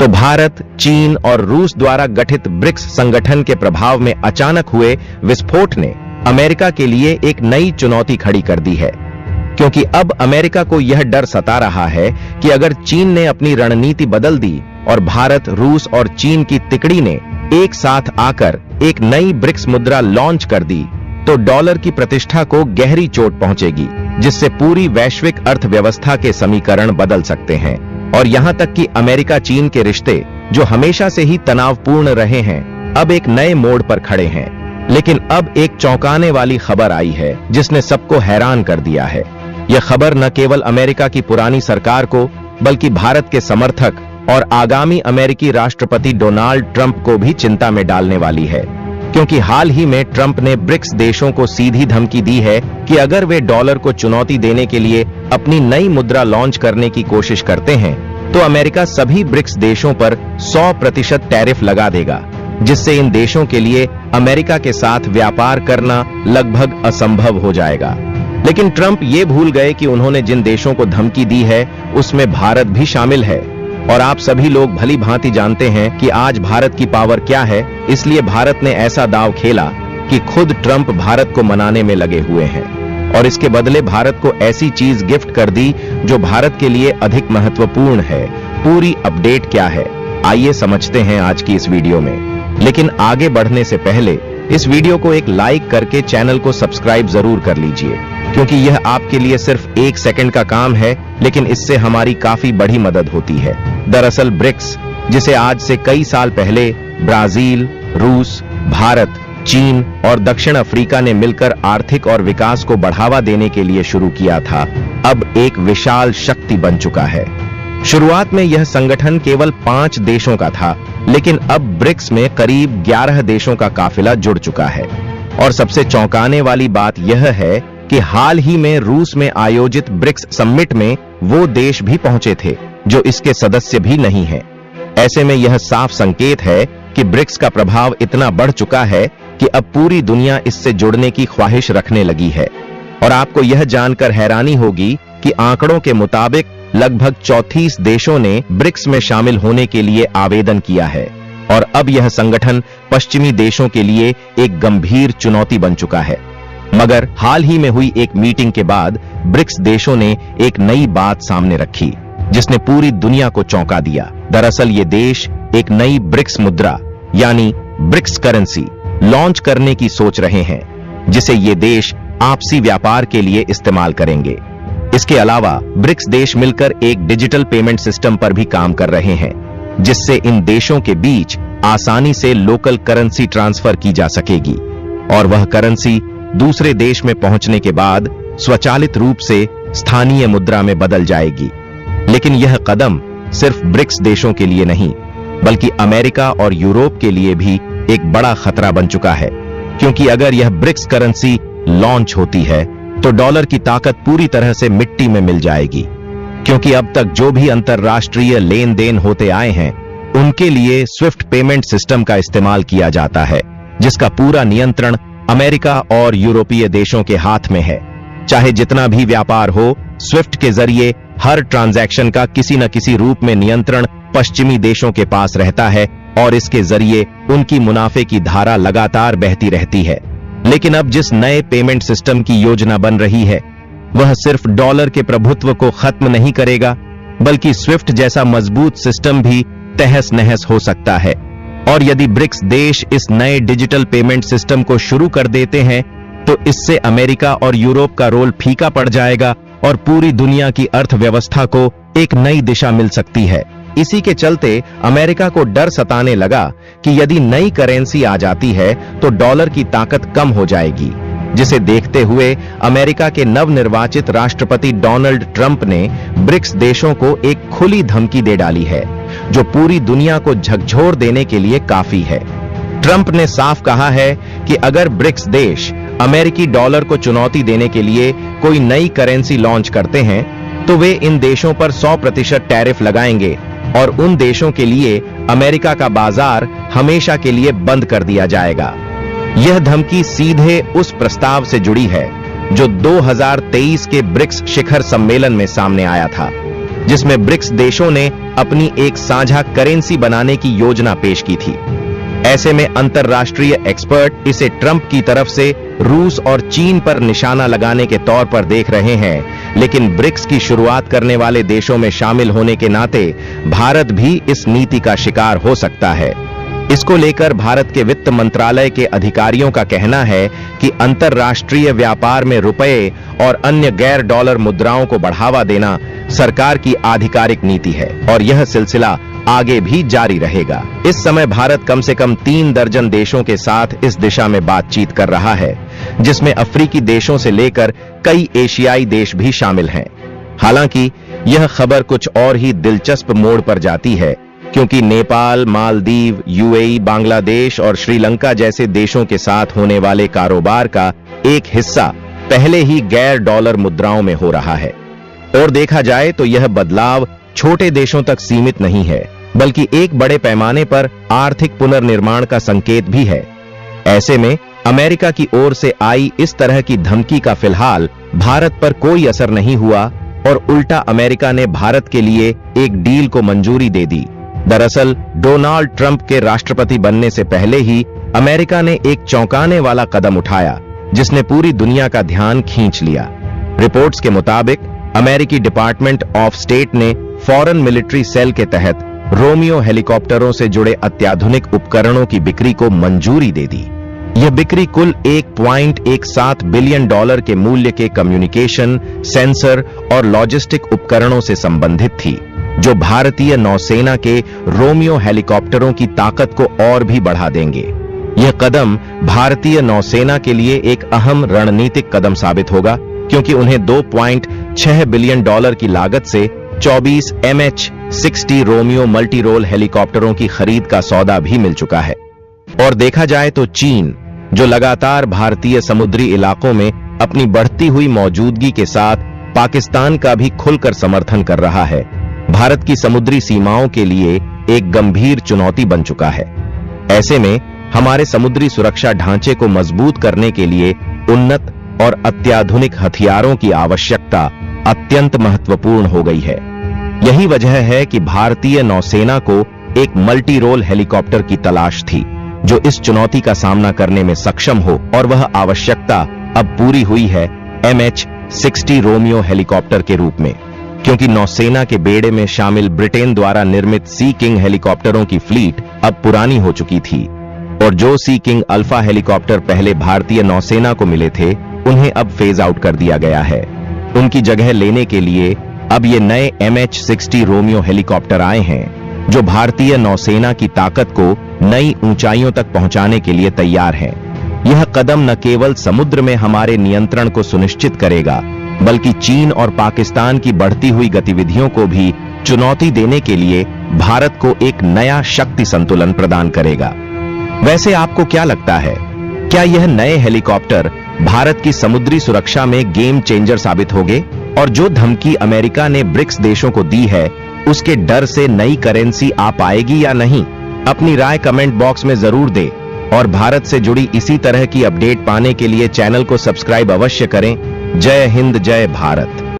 तो भारत, चीन और रूस द्वारा गठित ब्रिक्स संगठन के प्रभाव में अचानक हुए विस्फोट ने अमेरिका के लिए एक नई चुनौती खड़ी कर दी है, क्योंकि अब अमेरिका को यह डर सता रहा है कि अगर चीन ने अपनी रणनीति बदल दी और भारत, रूस और चीन की तिकड़ी ने एक साथ आकर एक नई ब्रिक्स मुद्रा लॉन्च कर दी, तो डॉलर की प्रतिष्ठा को गहरी चोट पहुंचेगी, जिससे पूरी वैश्विक अर्थव्यवस्था के समीकरण बदल सकते हैं। और यहां तक कि अमेरिका चीन के रिश्ते, जो हमेशा से ही तनावपूर्ण रहे हैं, अब एक नए मोड़ पर खड़े हैं। लेकिन अब एक चौंकाने वाली खबर आई है जिसने सबको हैरान कर दिया है। यह खबर न केवल अमेरिका की पुरानी सरकार को, बल्कि भारत के समर्थक और आगामी अमेरिकी राष्ट्रपति डोनाल्ड ट्रंप को भी चिंता में डालने वाली है, क्योंकि हाल ही में ट्रंप ने ब्रिक्स देशों को सीधी धमकी दी है कि अगर वे डॉलर को चुनौती देने के लिए अपनी नई मुद्रा लॉन्च करने की कोशिश करते हैं, तो अमेरिका सभी ब्रिक्स देशों पर 100% टैरिफ लगा देगा, जिससे इन देशों के लिए अमेरिका के साथ व्यापार करना लगभग असंभव हो जाएगा। लेकिन ट्रंप ये भूल गए कि उन्होंने जिन देशों को धमकी दी है उसमें भारत भी शामिल है। और आप सभी लोग भली भांति जानते हैं कि आज भारत की पावर क्या है, इसलिए भारत ने ऐसा दांव खेला कि खुद ट्रंप भारत को मनाने में लगे हुए हैं और इसके बदले भारत को ऐसी चीज गिफ्ट कर दी जो भारत के लिए अधिक महत्वपूर्ण है। पूरी अपडेट क्या है, आइए समझते हैं आज की इस वीडियो में। लेकिन आगे बढ़ने से पहले इस वीडियो को एक लाइक करके चैनल को सब्सक्राइब जरूर कर लीजिए, क्योंकि यह आपके लिए सिर्फ 1 सेकंड का काम है, लेकिन इससे हमारी काफी बड़ी मदद होती है। दरअसल ब्रिक्स, जिसे आज से कई साल पहले ब्राजील, रूस, भारत, चीन और दक्षिण अफ्रीका ने मिलकर आर्थिक और विकास को बढ़ावा देने के लिए शुरू किया था, अब एक विशाल शक्ति बन चुका है। शुरुआत में यह संगठन केवल 5 देशों का था, लेकिन अब ब्रिक्स में करीब 11 देशों का काफिला जुड़ चुका है। और सबसे चौंकाने वाली बात यह है कि हाल ही में रूस में आयोजित ब्रिक्स समिट में वो देश भी पहुंचे थे जो इसके सदस्य भी नहीं हैं। ऐसे में यह साफ संकेत है कि ब्रिक्स का प्रभाव इतना बढ़ चुका है कि अब पूरी दुनिया इससे जुड़ने की ख्वाहिश रखने लगी है। और आपको यह जानकर हैरानी होगी कि आंकड़ों के मुताबिक लगभग 34 देशों ने ब्रिक्स में शामिल होने के लिए आवेदन किया है। और अब यह संगठन पश्चिमी देशों के लिए एक गंभीर चुनौती बन चुका है। मगर हाल ही में हुई एक मीटिंग के बाद ब्रिक्स देशों ने एक नई बात सामने रखी, जिसने पूरी दुनिया को चौंका दिया। दरअसल ये देश एक नई ब्रिक्स मुद्रा यानी ब्रिक्स करेंसी लॉन्च करने की सोच रहे हैं, जिसे ये देश आपसी व्यापार के लिए इस्तेमाल करेंगे। इसके अलावा ब्रिक्स देश मिलकर एक डिजिटल पेमेंट सिस्टम पर भी काम कर रहे हैं, जिससे इन देशों के बीच आसानी से लोकल करेंसी ट्रांसफर की जा सकेगी और वह करेंसी दूसरे देश में पहुंचने के बाद स्वचालित रूप से स्थानीय मुद्रा में बदल जाएगी। लेकिन यह कदम सिर्फ ब्रिक्स देशों के लिए नहीं, बल्कि अमेरिका और यूरोप के लिए भी एक बड़ा खतरा बन चुका है, क्योंकि अगर यह ब्रिक्स करेंसी लॉन्च होती है तो डॉलर की ताकत पूरी तरह से मिट्टी में मिल जाएगी। क्योंकि अब तक जो भी अंतर्राष्ट्रीय लेन देन होते आए हैं, उनके लिए स्विफ्ट पेमेंट सिस्टम का इस्तेमाल किया जाता है, जिसका पूरा नियंत्रण अमेरिका और यूरोपीय देशों के हाथ में है। चाहे जितना भी व्यापार हो, स्विफ्ट के जरिए हर ट्रांजैक्शन का किसी न किसी रूप में नियंत्रण पश्चिमी देशों के पास रहता है और इसके जरिए उनकी मुनाफे की धारा लगातार बहती रहती है। लेकिन अब जिस नए पेमेंट सिस्टम की योजना बन रही है, वह सिर्फ डॉलर के प्रभुत्व को खत्म नहीं करेगा, बल्कि स्विफ्ट जैसा मजबूत सिस्टम भी तहस नहस हो सकता है। और यदि ब्रिक्स देश इस नए डिजिटल पेमेंट सिस्टम को शुरू कर देते हैं, तो इससे अमेरिका और यूरोप का रोल फीका पड़ जाएगा और पूरी दुनिया की अर्थव्यवस्था को एक नई दिशा मिल सकती है। इसी के चलते अमेरिका को डर सताने लगा कि यदि नई करेंसी आ जाती है तो डॉलर की ताकत कम हो जाएगी, जिसे देखते हुए अमेरिका के नवनिर्वाचित राष्ट्रपति डोनाल्ड ट्रंप ने ब्रिक्स देशों को एक खुली धमकी दे डाली है, जो पूरी दुनिया को झकझोर देने के लिए काफी है। ट्रंप ने साफ कहा है कि अगर ब्रिक्स देश अमेरिकी डॉलर को चुनौती देने के लिए कोई नई करेंसी लॉन्च करते हैं, तो वे इन देशों पर 100% टैरिफ लगाएंगे और उन देशों के लिए अमेरिका का बाजार हमेशा के लिए बंद कर दिया जाएगा। यह धमकी सीधे उस प्रस्ताव से जुड़ी है जो 2023 के ब्रिक्स शिखर सम्मेलन में सामने आया था, जिसमें ब्रिक्स देशों ने अपनी एक साझा करेंसी बनाने की योजना पेश की थी। ऐसे में अंतरराष्ट्रीय एक्सपर्ट इसे ट्रंप की तरफ से रूस और चीन पर निशाना लगाने के तौर पर देख रहे हैं, लेकिन ब्रिक्स की शुरुआत करने वाले देशों में शामिल होने के नाते भारत भी इस नीति का शिकार हो सकता है। इसको लेकर भारत के वित्त मंत्रालय के अधिकारियों का कहना है कि अंतरराष्ट्रीय व्यापार में रुपए और अन्य गैर डॉलर मुद्राओं को बढ़ावा देना सरकार की आधिकारिक नीति है और यह सिलसिला आगे भी जारी रहेगा। इस समय भारत कम से कम 3 दर्जन देशों के साथ इस दिशा में बातचीत कर रहा है, जिसमें अफ्रीकी देशों से लेकर कई एशियाई देश भी शामिल हैं। हालांकि यह खबर कुछ और ही दिलचस्प मोड़ पर जाती है, क्योंकि नेपाल, मालदीव, यूएई, बांग्लादेश और श्रीलंका जैसे देशों के साथ होने वाले कारोबार का एक हिस्सा पहले ही गैर डॉलर मुद्राओं में हो रहा है। और देखा जाए तो यह बदलाव छोटे देशों तक सीमित नहीं है, बल्कि एक बड़े पैमाने पर आर्थिक पुनर्निर्माण का संकेत भी है। ऐसे में अमेरिका की ओर से आई इस तरह की धमकी का फिलहाल भारत पर कोई असर नहीं हुआ और उल्टा अमेरिका ने भारत के लिए एक डील को मंजूरी दे दी। दरअसल डोनाल्ड ट्रंप के राष्ट्रपति बनने से पहले ही अमेरिका ने एक चौंकाने वाला कदम उठाया, जिसने पूरी दुनिया का ध्यान खींच लिया। रिपोर्ट्स के मुताबिक अमेरिकी डिपार्टमेंट ऑफ स्टेट ने फॉरेन मिलिट्री सेल के तहत रोमियो हेलीकॉप्टरों से जुड़े अत्याधुनिक उपकरणों की बिक्री को मंजूरी दे दी। यह बिक्री कुल $1.17 बिलियन के मूल्य के कम्युनिकेशन, सेंसर और लॉजिस्टिक उपकरणों से संबंधित थी, जो भारतीय नौसेना के रोमियो हेलीकॉप्टरों की ताकत को और भी बढ़ा देंगे। यह कदम भारतीय नौसेना के लिए एक अहम रणनीतिक कदम साबित होगा, क्योंकि उन्हें $2.6 बिलियन की लागत से 24 MH-60 रोमियो मल्टी रोल हेलीकॉप्टरों की खरीद का सौदा भी मिल चुका है। और देखा जाए तो चीन, जो लगातार भारतीय समुद्री इलाकों में अपनी बढ़ती हुई मौजूदगी के साथ पाकिस्तान का भी खुलकर समर्थन कर रहा है, भारत की समुद्री सीमाओं के लिए एक गंभीर चुनौती बन चुका है। ऐसे में हमारे समुद्री सुरक्षा ढांचे को मजबूत करने के लिए उन्नत और अत्याधुनिक हथियारों की आवश्यकता अत्यंत महत्वपूर्ण हो गई है। यही वजह है कि भारतीय नौसेना को एक मल्टी रोल हेलीकॉप्टर की तलाश थी, जो इस चुनौती का सामना करने में सक्षम हो, और वह आवश्यकता अब पूरी हुई है MH-60 रोमियो हेलीकॉप्टर के रूप में, क्योंकि नौसेना के बेड़े में शामिल ब्रिटेन द्वारा निर्मित सी किंग हेलीकॉप्टरों की फ्लीट अब पुरानी हो चुकी थी, और जो सी किंग अल्फा हेलीकॉप्टर पहले भारतीय नौसेना को मिले थे, उन्हें अब फेज आउट कर दिया गया है। उनकी जगह लेने के लिए अब ये नए MH-60 रोमियो हेलीकॉप्टर आए हैं, जो भारतीय नौसेना की ताकत को नई ऊंचाइयों तक पहुंचाने के लिए तैयार हैं। यह कदम न केवल समुद्र में हमारे नियंत्रण को सुनिश्चित करेगा, बल्कि चीन और पाकिस्तान की बढ़ती हुई गतिविधियों को भी चुनौती देने के लिए भारत को एक नया शक्ति संतुलन प्रदान करेगा। वैसे आपको क्या लगता है, क्या यह नए हेलीकॉप्टर भारत की समुद्री सुरक्षा में गेम चेंजर साबित होंगे? और जो धमकी अमेरिका ने ब्रिक्स देशों को दी है, उसके डर से नई करेंसी आ पाएगी या नहीं? अपनी राय कमेंट बॉक्स में जरूर दें, और भारत से जुड़ी इसी तरह की अपडेट पाने के लिए चैनल को सब्सक्राइब अवश्य करें। जय हिंद, जय भारत।